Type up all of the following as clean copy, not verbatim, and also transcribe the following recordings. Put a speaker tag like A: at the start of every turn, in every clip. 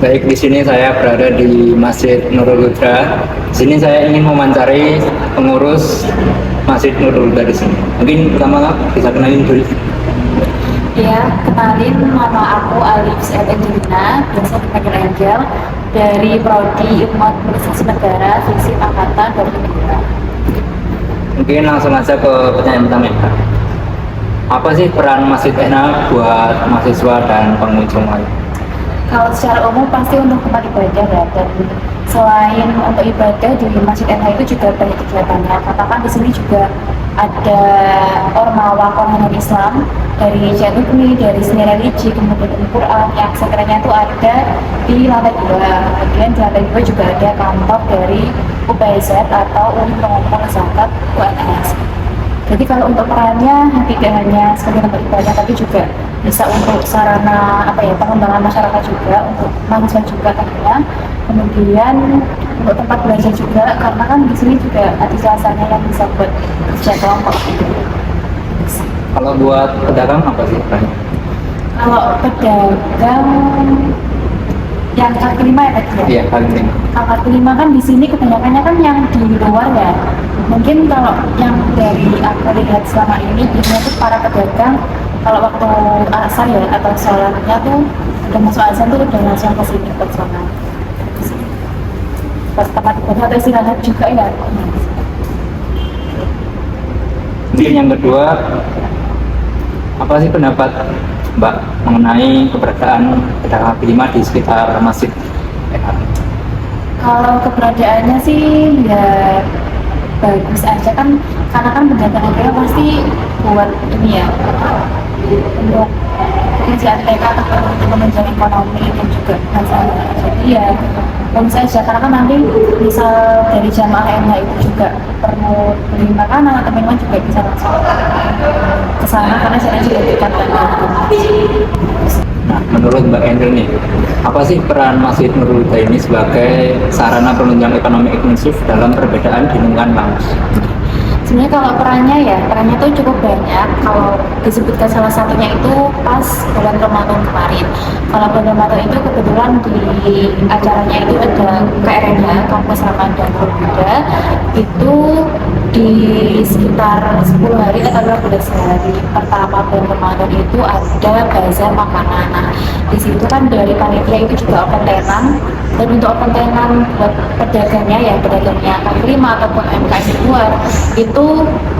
A: Baik, di sini saya berada di Masjid Nurul Huda. Di sini saya ingin mewawancari pengurus Masjid Nurul Huda di sini. Mungkin pertama bisa kenalin dulu.
B: Ya, kenalin, nama aku Alif Angelina, biasa dipanggil Angel, dari Prodi Ilmu Administrasi Negara, Visip Angkatan 2002.
A: Mungkin langsung aja ke pertanyaan pertama ya. Apa sih peran Masjid NH buat mahasiswa dan pengunjung lain?
B: Kalau secara umum pasti untuk tempat ibadah ya, dan selain untuk ibadah di Masjid NH itu juga banyak kegiatannya. Katakan di sini juga ada ormawa Komandan Islam dari Jatubni, dari seni religi, kemudian Al-Quran yang sekiranya itu ada di lantai 2. Kemudian di lantai 2 juga ada kantor dari UPZ atau Unit Pengumpul Zakat UNS. Jadi kalau untuk perannya tidak hanya sebagai tempat ibadah, tapi juga bisa untuk sarana pengembangan masyarakat juga, untuk mahasiswa juga tentunya. Kemudian untuk tempat belajar juga, karena kan di sini juga ada suasana yang bisa buat kerja kelompok.
A: Kalau buat pedagang apa sih perannya?
B: Kalau pedagang yang kaki 5 ya tadi ya?
A: Iya, kaki 5.
B: Kalau kaki 5 kan di sini kebanyakannya kan yang di luar ya. Mungkin kalau yang dari aku lihat selama ini biasanya tuh para pedagang kalau waktu asar ya atau sholatnya tuh udah masuk azan tuh udah langsung ke sini buat sholat. Pas tempat ibadah atau istirahat juga ya.
A: Mungkin yang kedua, apa sih pendapat Mbak mengenai keberadaan pedagang kaki 5 di sekitar Masjid NH?
B: Kalau keberadaannya sih ya bagus aja kan, karena kan pedagang itu pasti buat ini ya untuk pekerjaan mereka atau untuk menunjang ekonomi dan juga masalah. Jadi ya bagus aja, karena kan nanti misal dari jamaah NH itu juga perlu beli makanan atau minuman juga bisa langsung ke sana karena saya juga dekat dengan.
A: Nah, menurut Mbak Endel nih, apa sih peran Masjid Nurul Huda ini sebagai sarana penunjang ekonomi inklusif dalam perbedaan di lingkungan kampus?
B: Sebenarnya kalau perannya tuh cukup banyak. Kalau disebutkan salah satunya itu pas bulan Ramadan kemarin. Kalau bulan Ramadan itu kebetulan di acaranya itu ada KRNH, Kampus Ramadan Buddha, itu di sekitar 10 hari atau 12 hari pertama bulan Ramadan itu ada bazar makanan. Nah, di situ kan dari panitia itu juga open tenan, dan untuk open tenan buat pedagangnya kaki 5 ataupun MKS di luar itu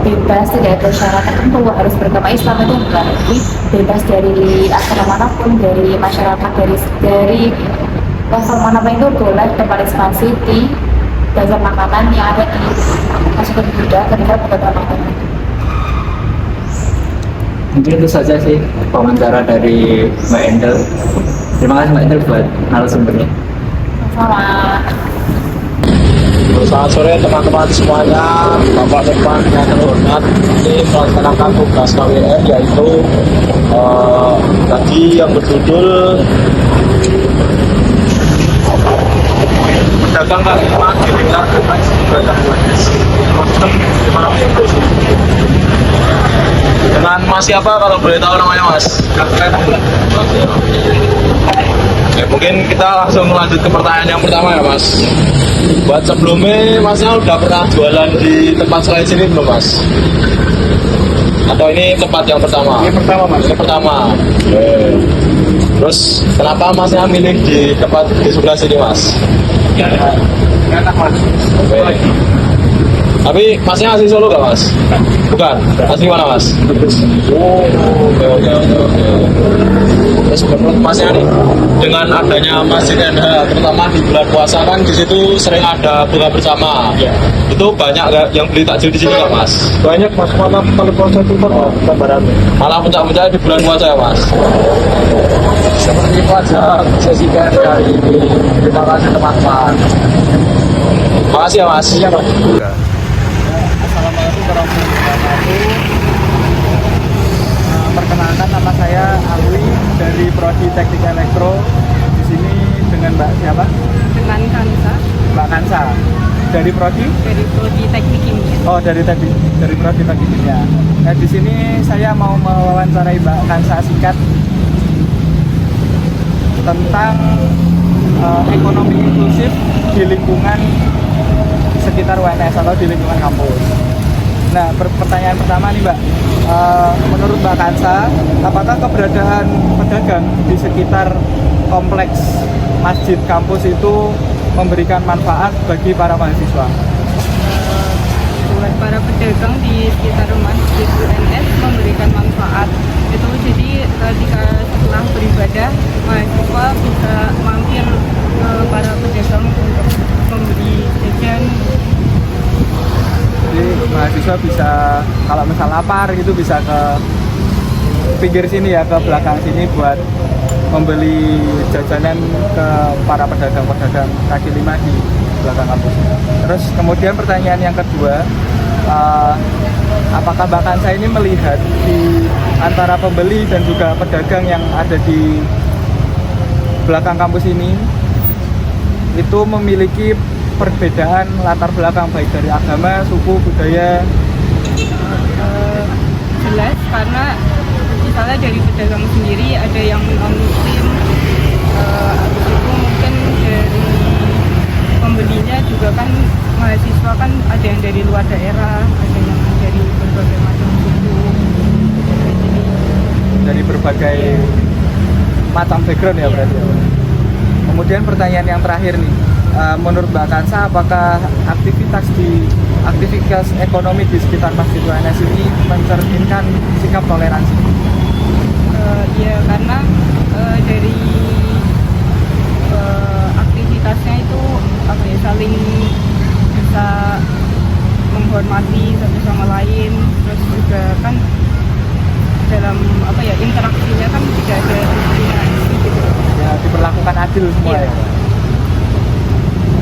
B: bebas, tidak ada syarat tertentu harus beragama Islam, itu enggak. Jadi bebas dari agama manapun, dari masyarakat, dari level manapun itu boleh berpartisipasi di bazar makanan yang ada di Masjid Buddha ketika bulan Ramadan.
A: Mungkin itu saja sih wawancara dari Mbak Endel. Terima kasih Mbak Endel buat narasumbernya.
B: Sama.
C: Selamat sore teman-teman semuanya, Bapak Depan yang terhormat. Ini melaksanakan tugas KWN yaitu tadi yang berjudul pedagang kaki lima di lingkar pedagang UNS. Dengan Mas siapa kalau boleh tahu namanya Mas? Oke, mungkin kita langsung lanjut ke pertanyaan yang pertama ya Mas. Buat sebelumnya Masnya udah pernah jualan di tempat selain sini belum Mas? Atau ini tempat yang pertama? Ini pertama Mas. Ini pertama. Oke. Terus kenapa Masnya milih di tempat di sebelah sini Mas? Ya, enak Mas. Oke. Tapi Masnya asli Solo gak Mas? Bukan? Asli mana Mas? Oh, oke. Terus menurut Masnya nih, dengan adanya Masjid NH, terutama di bulan puasa kan di situ sering ada buka bersama. Ya. Itu banyak gak yang beli takjil di sini gak Mas? Banyak Mas, malah kalau puasa itu kan gambaran. Malah puncak-puncak di bulan puasa ya Mas? Seperti itu aja sesi dari ini. Terima kasih teman-teman. Makasih ya Mas. Iya Mas.
D: Assalamualaikum warahmatullahi wabarakatuh. Perkenalkan, nama saya Alwi dari Prodi Teknik Elektro. Di sini dengan Mbak siapa?
E: Dengan Kansa
D: Mbak Kansa. Dari Prodi?
E: dari Prodi Teknik Kimia.
D: Oh, dari Prodi Teknik Kimia. Nah, di sini saya mau mewawancarai Mbak Kansa singkat tentang ekonomi inklusif di lingkungan sekitar UNS atau di lingkungan kampus. Nah, pertanyaan pertama nih Mbak, menurut Mbak Kansa, apakah keberadaan pedagang di sekitar kompleks masjid kampus itu memberikan manfaat bagi para mahasiswa?
E: Buat para pedagang di sekitar masjid UNS memberikan manfaat itu, jadi ketika setelah beribadah mahasiswa bisa mampir ke para pedagang untuk membeli jajan.
D: Jadi mahasiswa bisa, kalau misal lapar gitu, bisa ke pinggir sini ya, ke belakang sini buat membeli jajanan ke para pedagang-pedagang kaki lima di belakang kampus. Terus kemudian pertanyaan yang kedua, apakah Mbak Kansa ini melihat di antara pembeli dan juga pedagang yang ada di belakang kampus ini itu memiliki perbedaan latar belakang baik dari agama, suku, budaya?
E: Jelas, karena misalnya dari pedagang sendiri ada yang non muslim, habis itu mungkin dari pembelinya juga kan mahasiswa kan ada yang dari luar daerah, ada yang dari berbagai macam suku,
D: Dari berbagai macam background ya berarti ya. Kemudian pertanyaan yang terakhir nih, menurut Mbak Kansa, apakah aktivitas ekonomi di sekitar Masjid UNS ini mencerminkan sikap toleransi?
E: Ya, karena dari aktivitasnya itu apa ya, saling bisa menghormati satu sama lain, terus juga kan dalam apa ya, interaksinya kan tidak ada diskriminasi gitu.
D: Ya, diperlakukan adil semua
E: Iya.
D: ya.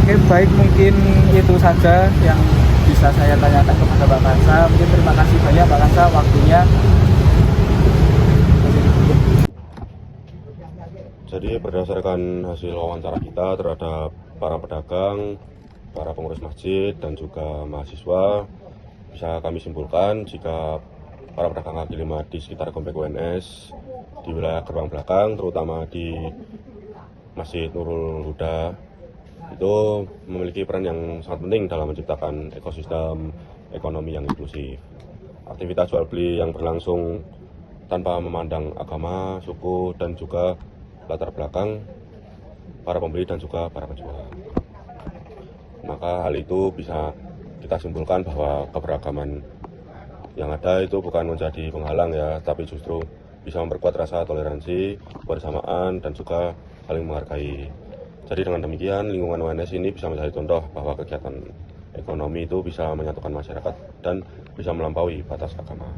D: Oke, baik, mungkin itu saja yang bisa saya tanyakan kepada Mbak Kansa. Mungkin terima kasih banyak Mbak Kansa waktunya.
F: Jadi berdasarkan hasil wawancara kita terhadap para pedagang, para pengurus masjid dan juga mahasiswa, bisa kami simpulkan jika para pedagang kaki lima di sekitar komplek UNS di wilayah gerbang belakang, terutama di Masjid Nurul Huda, itu memiliki peran yang sangat penting dalam menciptakan ekosistem ekonomi yang inklusif. Aktivitas jual beli yang berlangsung tanpa memandang agama, suku, dan juga latar belakang para pembeli dan juga para penjual. Maka hal itu bisa kita simpulkan bahwa keberagaman yang ada itu bukan menjadi penghalang ya, tapi justru bisa memperkuat rasa toleransi, kebersamaan, dan juga saling menghargai. Jadi dengan demikian lingkungan UNS ini bisa menjadi contoh bahwa kegiatan ekonomi itu bisa menyatukan masyarakat dan bisa melampaui batas agama.